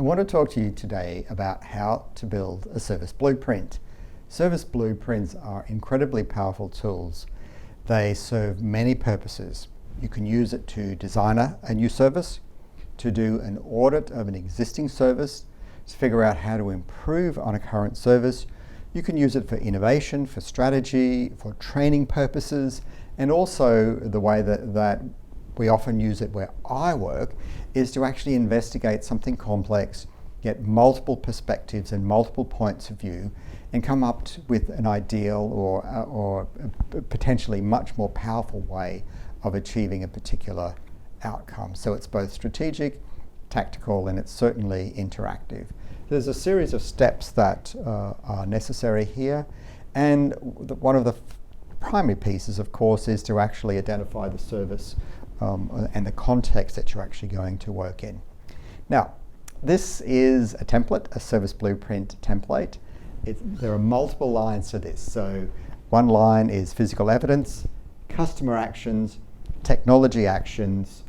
want to talk to you today about how to build a service blueprint. Service blueprints are incredibly powerful tools. They serve many purposes. You can use it to design a new service, to do an audit of an existing service, to figure out how to improve on a current service. You can use it for innovation, for strategy, for training purposes, and also the way that we often use it where I work is to actually investigate something complex, get multiple perspectives and multiple points of view, and come up with an ideal or a potentially much more powerful way of achieving a particular outcome. So it's both strategic, tactical, and it's certainly interactive. There's a series of steps that are necessary here, and one of the primary pieces, of course, is to actually identify the service and the context that you're actually going to work in. Now, this is a template, a service blueprint template. There are multiple lines to this. So one line is physical evidence, customer actions, technology actions,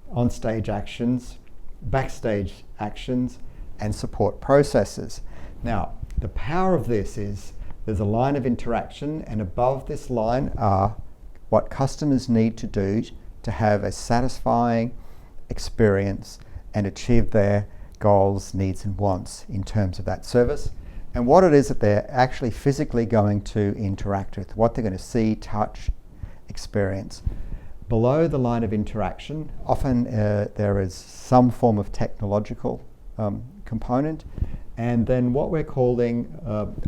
on-stage actions, backstage actions, and support processes. Now, the power of this is there's a line of interaction, and above this line are what customers need to do to have a satisfying experience and achieve their goals, needs, and wants in terms of that service, and what it is that they're actually physically going to interact with, what they're going to see, touch, experience. Below the line of interaction, often there is some form of technological component, and then what we're calling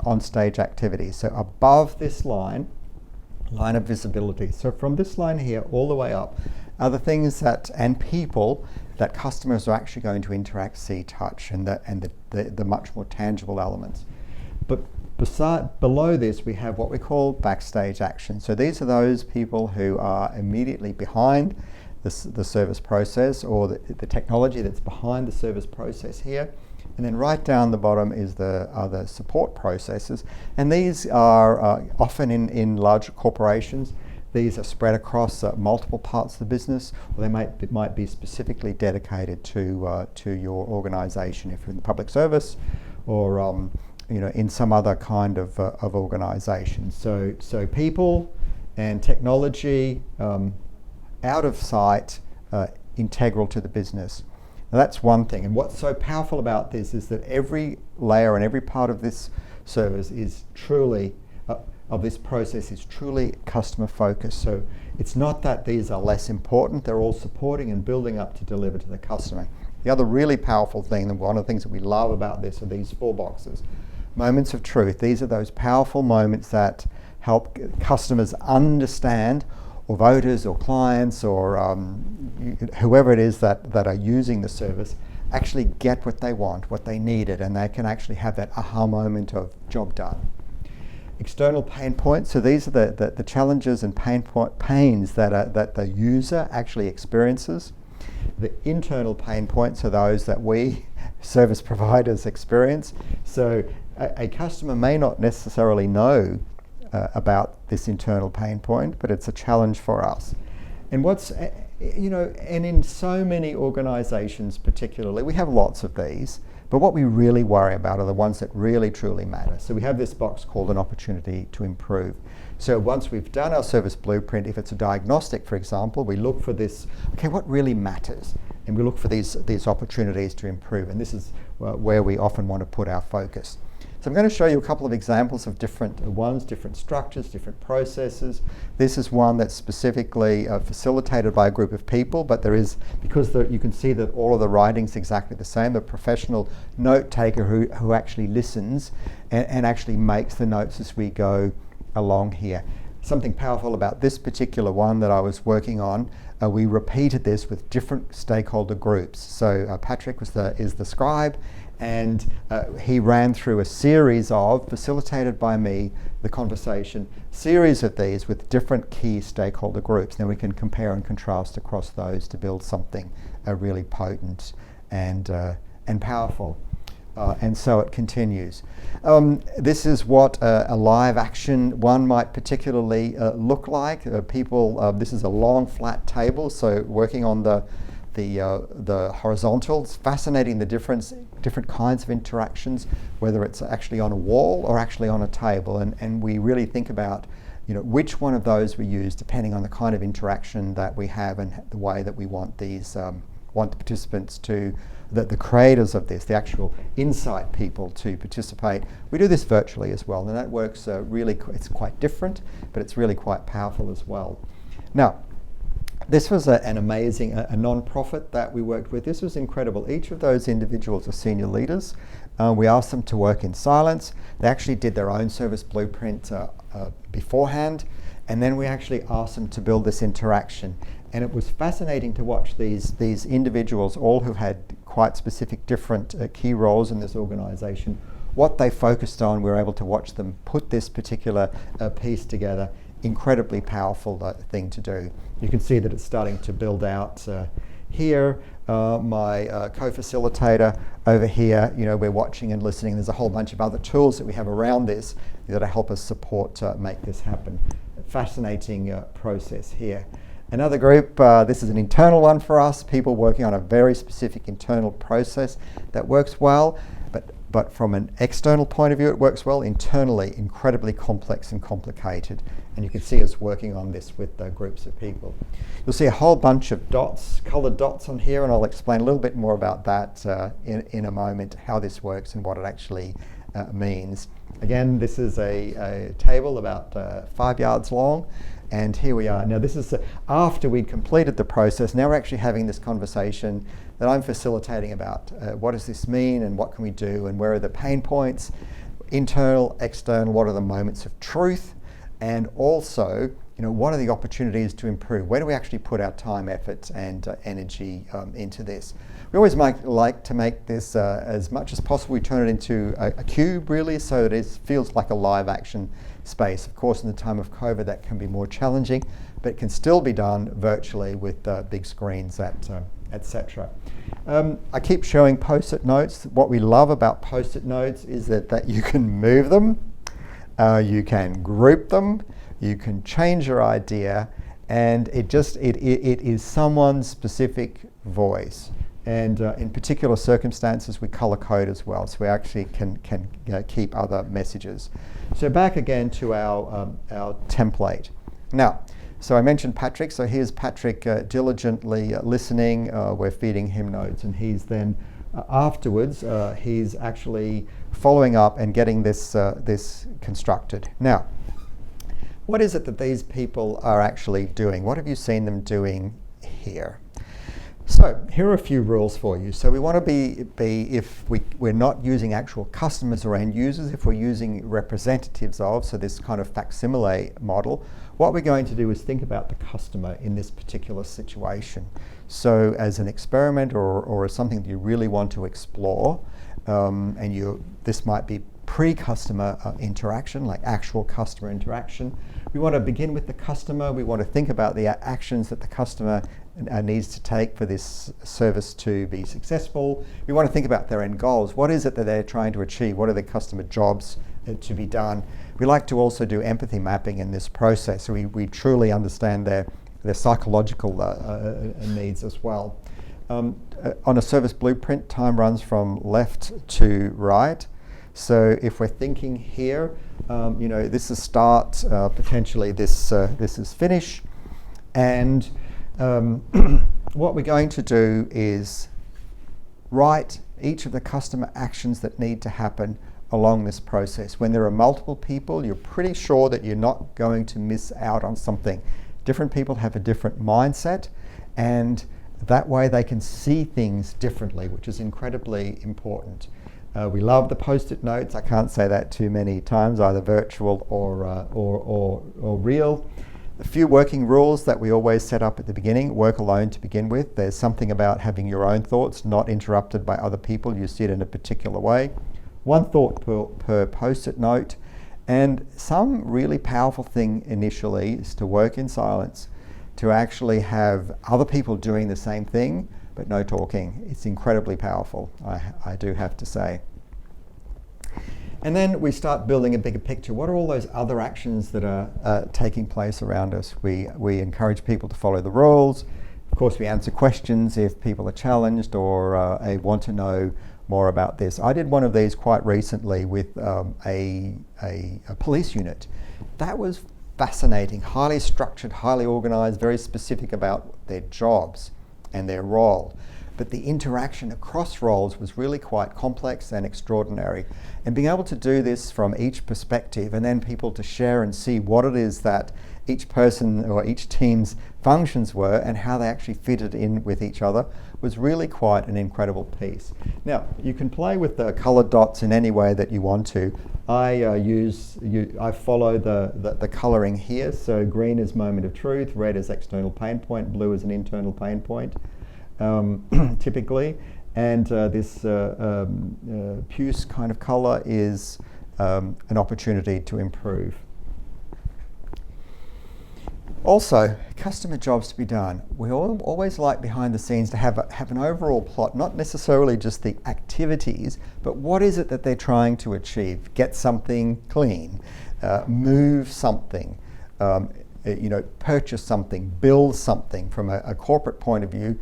on-stage activities. So above this line of visibility. So from this line here all the way up are the things and people that customers are actually going to interact, see, touch, and the much more tangible elements. But below this we have what we call backstage action. So these are those people who are immediately behind the service process, or the technology that's behind the service process here. And then right down the bottom is the other support processes. And these are often in larger corporations. These are spread across multiple parts of the business, or they might be specifically dedicated to your organization if you're in the public service, or in some other kind of organization. So people and technology out of sight, integral to the business. Now that's one thing, and what's so powerful about this is that every layer and every part of this service is truly, of this process is truly customer focused. So it's not that these are less important, they're all supporting and building up to deliver to the customer. The other really powerful thing, and one of the things that we love about this, are these 4 boxes. Moments of truth. These are those powerful moments that help customers understand, or voters or clients or whoever it is that are using the service, actually get what they want, what they needed, and they can actually have that aha moment of job done. External pain points. So these are the challenges and pains that the user actually experiences. The internal pain points are those that we service providers experience. So a customer may not necessarily know about this internal pain point, but it's a challenge for us. And and in so many organizations particularly, we have lots of these, but what we really worry about are the ones that really truly matter. So we have this box called an opportunity to improve. So once we've done our service blueprint, if it's a diagnostic, for example, we look for this, okay, what really matters? And we look for these opportunities to improve, and this is where we often want to put our focus. So I'm going to show you a couple of examples of different structures, different processes. This is one that's specifically facilitated by a group of people, but there is, because you can see that all of the writing's exactly the same, a professional note taker who actually listens and actually makes the notes as we go along here. Something powerful about this particular one that I was working on, we repeated this with different stakeholder groups. So Patrick is the scribe, and he ran through a series of, facilitated by me, the conversation, series of these with different key stakeholder groups. Now we can compare and contrast across those to build something really potent and powerful. And so it continues. This is what a live action one might particularly look like. This is a long flat table, so working on the the horizontals, fascinating the different kinds of interactions, whether it's actually on a wall or actually on a table, and we really think about which one of those we use depending on the kind of interaction that we have and the way that we want these want the participants to, the creators of this, the actual insight people to participate. We do this virtually as well, and that works really, it's quite different, but it's really quite powerful as well. Now, this was an amazing, a non-profit that we worked with. This was incredible. Each of those individuals are senior leaders. We asked them to work in silence. They actually did their own service blueprint beforehand, and then we actually asked them to build this interaction. And it was fascinating to watch these individuals, all who had quite specific different key roles in this organization, what they focused on. We were able to watch them put this particular piece together. Incredibly powerful thing to do. You can see that it's starting to build out here. My co-facilitator over here, we're watching and listening. There's a whole bunch of other tools that we have around this that help us support make this happen. Fascinating process here. Another group, this is an internal one for us, people working on a very specific internal process that works well, but from an external point of view it works well. Internally, incredibly complex and complicated, and you can see us working on this with groups of people. You'll see a whole bunch of dots, coloured dots on here, and I'll explain a little bit more about that in a moment, how this works and what it actually means. Again, this is a table about 5 yards long, and here we are. Now this is after we'd completed the process. Now we're actually having this conversation that I'm facilitating about what does this mean and what can we do and where are the pain points, internal, external, what are the moments of truth, and also what are the opportunities to improve? Where do we actually put our time, effort and energy into this? We always like to make this as much as possible. We turn it into a cube really, so that it feels like a live action space. Of course, in the time of COVID that can be more challenging, but it can still be done virtually with big screens, etc. I keep showing post-it notes. What we love about post-it notes is that you can move them, you can group them, you can change your idea, and it is someone's specific voice. And in particular circumstances, we color code as well, so we actually can keep other messages. So back again to our template. Now, so I mentioned Patrick. So here's Patrick diligently listening. We're feeding him notes, and he's then afterwards he's actually following up and getting this constructed. Now, what is it that these people are actually doing? What have you seen them doing here? So here are a few rules for you. So we want to be if we're not using actual customers or end users, if we're using representatives of, so this kind of facsimile model, what we're going to do is think about the customer in this particular situation. So as an experiment or as something that you really want to explore, and this might be pre-customer interaction, like actual customer interaction. We want to begin with the customer. We want to think about the actions that the customer needs to take for this service to be successful. We want to think about their end goals. What is it that they're trying to achieve? What are the customer jobs to be done? We like to also do empathy mapping in this process, so we truly understand their psychological needs as well. On a service blueprint, time runs from left to right. So if we're thinking here, this is start, potentially this is finish, and what we're going to do is write each of the customer actions that need to happen along this process. When there are multiple people, you're pretty sure that you're not going to miss out on something. Different people have a different mindset, and that way they can see things differently, which is incredibly important. We love the post-it notes. I can't say that too many times, either virtual or real. A few working rules that we always set up at the beginning: work alone to begin with. There's something about having your own thoughts not interrupted by other people. You see it in a particular way. One thought per post-it note. And some really powerful thing initially is to work in silence, to actually have other people doing the same thing, but no talking. It's incredibly powerful, I do have to say. And then we start building a bigger picture. What are all those other actions that are taking place around us? We encourage people to follow the rules. Of course, we answer questions if people are challenged or want to know more about this. I did one of these quite recently with a police unit. That was fascinating, highly structured, highly organized, very specific about their jobs and their role. But the interaction across roles was really quite complex and extraordinary. And being able to do this from each perspective and then people to share and see what it is that each person or each team's functions were and how they actually fitted in with each other was really quite an incredible piece. Now, you can play with the colored dots in any way that you want to. I follow the coloring here. So green is moment of truth, red is external pain point, blue is an internal pain point. Typically, and this puce kind of color is an opportunity to improve. Also, customer jobs to be done. We always like behind the scenes to have an overall plot, not necessarily just the activities, but what is it that they're trying to achieve? Get something clean, move something, purchase something, build something from a corporate point of view.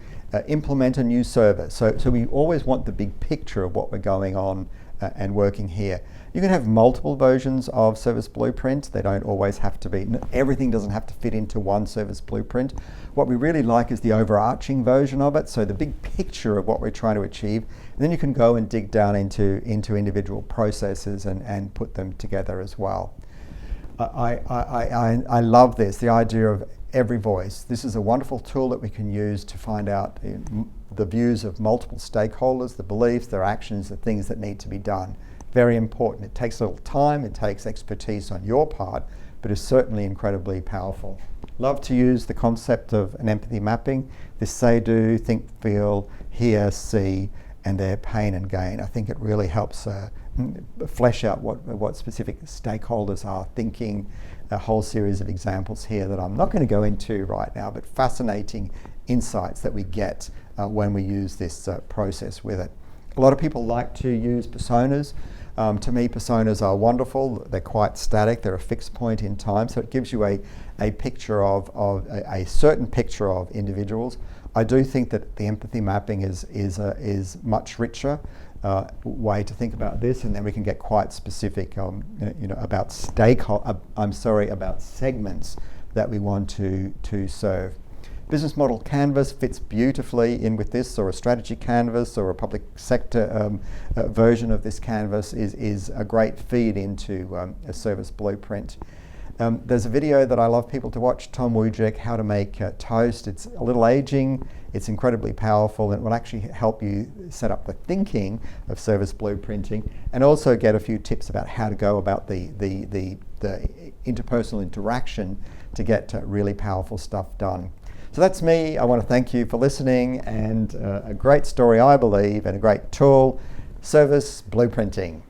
Implement a new service. So we always want the big picture of what we're going on and working here. You can have multiple versions of service blueprint. They don't always have to be, everything doesn't have to fit into one service blueprint. What we really like is the overarching version of it, so the big picture of what we're trying to achieve. And then you can go and dig down into individual processes and put them together as well. I love this, the idea of every voice. This is a wonderful tool that we can use to find out the views of multiple stakeholders, the beliefs, their actions, the things that need to be done. Very important. It takes a little time, it takes expertise on your part, but is certainly incredibly powerful. Love to use the concept of an empathy mapping. This say, do, think, feel, hear, see, and their pain and gain. I think it really helps flesh out what specific stakeholders are thinking. A whole series of examples here that I'm not going to go into right now, but fascinating insights that we get when we use this process with it. A lot of people like to use personas. To me, personas are wonderful. They're quite static. They're a fixed point in time, so it gives you a picture of a certain picture of individuals. I do think that the empathy mapping is much richer way to think about this, and then we can get quite specific, about about segments that we want to serve. Business model canvas fits beautifully in with this, or a strategy canvas, or a public sector version of this canvas is a great feed into a service blueprint. There's a video that I love people to watch, Tom Wojcik, How to Make Toast. It's a little aging, it's incredibly powerful, and it will actually help you set up the thinking of service blueprinting, and also get a few tips about how to go about the interpersonal interaction to get really powerful stuff done. So that's me. I want to thank you for listening, and a great story, I believe, and a great tool, service blueprinting.